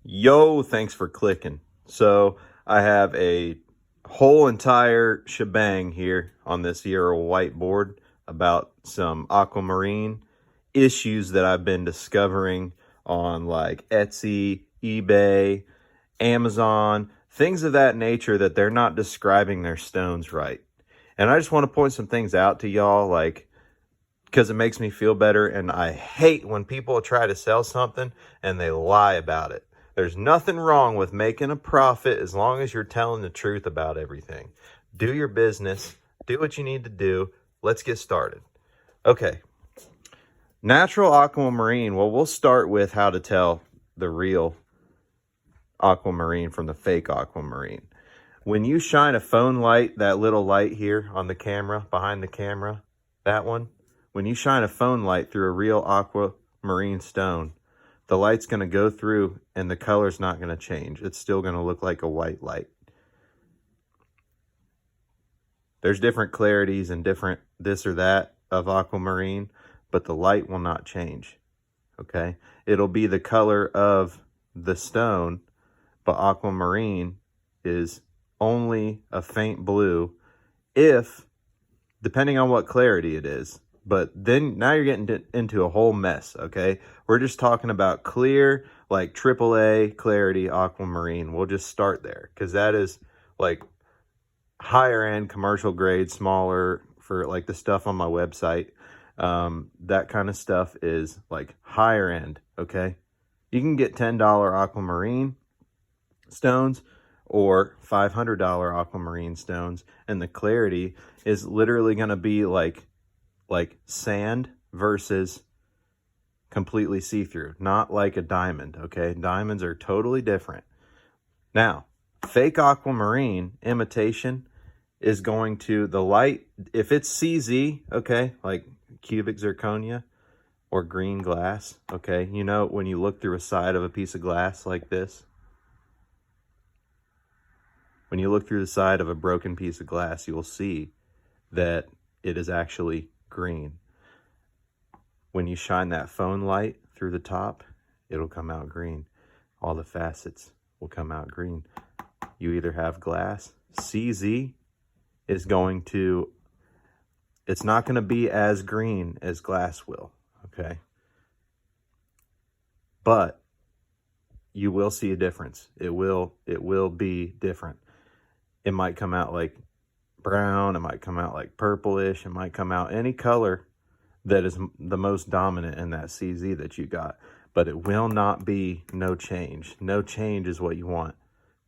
Yo, thanks for clicking. So I have a whole entire shebang here on this here whiteboard about some aquamarine issues that I've been discovering on like Etsy, eBay, Amazon, things of that nature that they're not describing their stones right. And I just want to point some things out to y'all, like, because it makes me feel better, and I hate when people try to sell something and they lie about it. There's nothing wrong with making a profit as long as you're telling the truth about everything. Do your business, do what you need to do. Let's get started. Okay, natural aquamarine. Well, we'll start with how to tell the real aquamarine from the fake aquamarine. When you shine a phone light, that little light here on the camera, behind the camera, that one, when you shine a phone light through a real aquamarine stone, the light's going to go through and the color's not going to change. It's still going to look like a white light. There's different clarities and different this or that of aquamarine, but the light will not change. Okay? It'll be the color of the stone, but aquamarine is only a faint blue if, depending on what clarity it is. But then now you're getting into a whole mess, okay? We're just talking about clear, like AAA clarity aquamarine. We'll just start there because that is like higher end commercial grade, smaller for like the stuff on my website. That kind of stuff is like higher end, okay? You can get $10 aquamarine stones or $500 aquamarine stones, and the clarity is literally going to be like sand versus completely see-through, not like a diamond, okay? Diamonds are totally different. Now, fake aquamarine imitation is going to, the light, if it's CZ, okay, like cubic zirconia or green glass, okay? You know, when you look through a side of a piece of glass like this, when you look through the side of a broken piece of glass, you will see that it is actually green. When you shine that phone light through the top, it'll come out green. All the facets will come out green. You either have glass. CZ is going to, it's not going to be as green as glass will, okay? But you will see a difference. It will be different. It might come out like brown, it might come out like purplish, it might come out any color that is the most dominant in that CZ that you got, but it will not be no change. No change is what you want.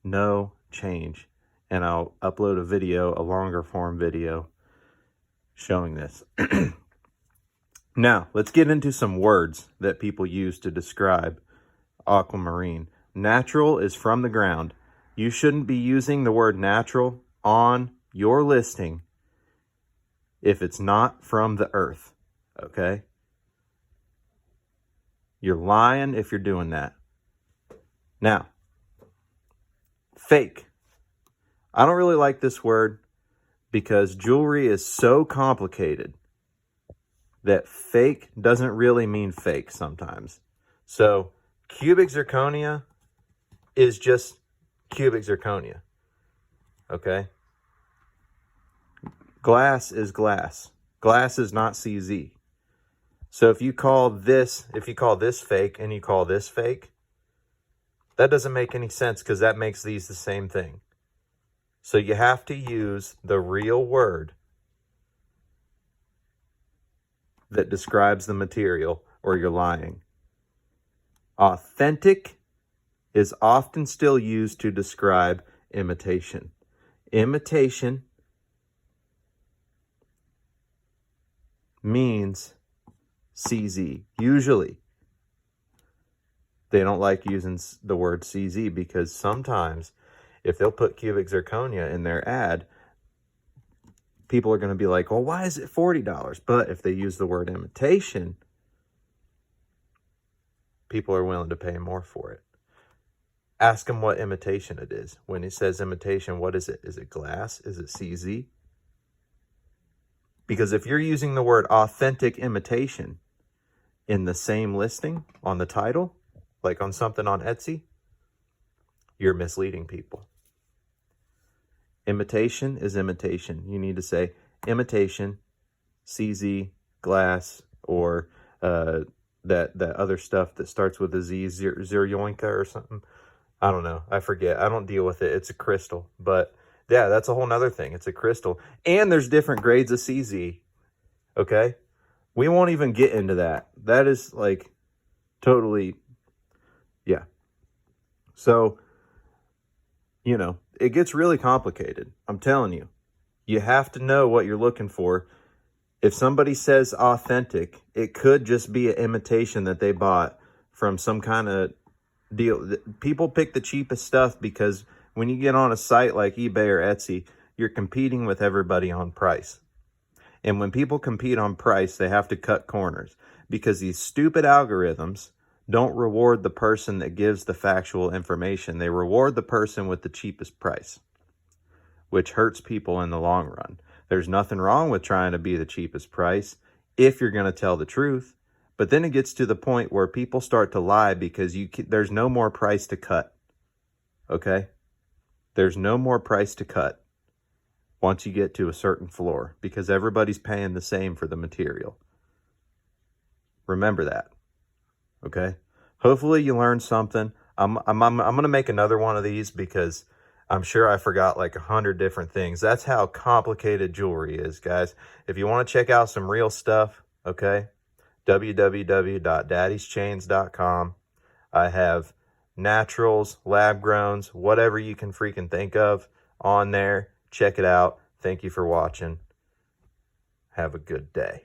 No change. And I'll upload a video, a longer form video showing this. Now, let's get into some words that people use to describe aquamarine. Natural is from the ground. You shouldn't be using the word natural on your listing if it's not from the earth, okay? You're lying if you're doing that. Now, fake. I don't really like this word because jewelry is so complicated that fake doesn't really mean fake sometimes. So, cubic zirconia is just cubic zirconia, okay? Glass is glass. Glass is not CZ. So if you call this fake and you call this fake, that doesn't make any sense because that makes these the same thing. So you have to use the real word that describes the material or you're lying. Authentic is often still used to describe imitation. Imitation means CZ. Usually, they don't like using the word CZ because sometimes if they'll put cubic zirconia in their ad, people are going to be like, well, why is it $40? But if they use the word imitation, people are willing to pay more for it. Ask them what imitation it is. When it says imitation, what is it? Is it glass? Is it CZ? Because if you're using the word authentic imitation in the same listing on the title, like on something on Etsy, you're misleading people. Imitation is imitation. You need to say imitation, CZ, glass, or that other stuff that starts with a Z, Zeryoinka or something. I don't know. I forget. I don't deal with it. It's a crystal. But yeah, that's a whole nother thing. It's a crystal. And there's different grades of CZ. Okay? We won't even get into that. That is like totally, yeah. So, you know, it gets really complicated. I'm telling you. You have to know what you're looking for. If somebody says authentic, it could just be an imitation that they bought from some kind of deal. People pick the cheapest stuff because when you get on a site like eBay or Etsy, you're competing with everybody on price. And when people compete on price, they have to cut corners because these stupid algorithms don't reward the person that gives the factual information. They reward the person with the cheapest price, which hurts people in the long run. There's nothing wrong with trying to be the cheapest price if you're going to tell the truth. But then it gets to the point where people start to lie because there's no more price to cut. Okay? There's no more price to cut once you get to a certain floor because everybody's paying the same for the material. Remember that. Okay? Hopefully you learned something. I'm going to make another one of these because I'm sure I forgot like 100 different things. That's how complicated jewelry is, guys. If you want to check out some real stuff, okay, www.daddyschains.com. I have naturals, lab growns, whatever you can freaking think of on there. Check it out. Thank you for watching. Have a good day.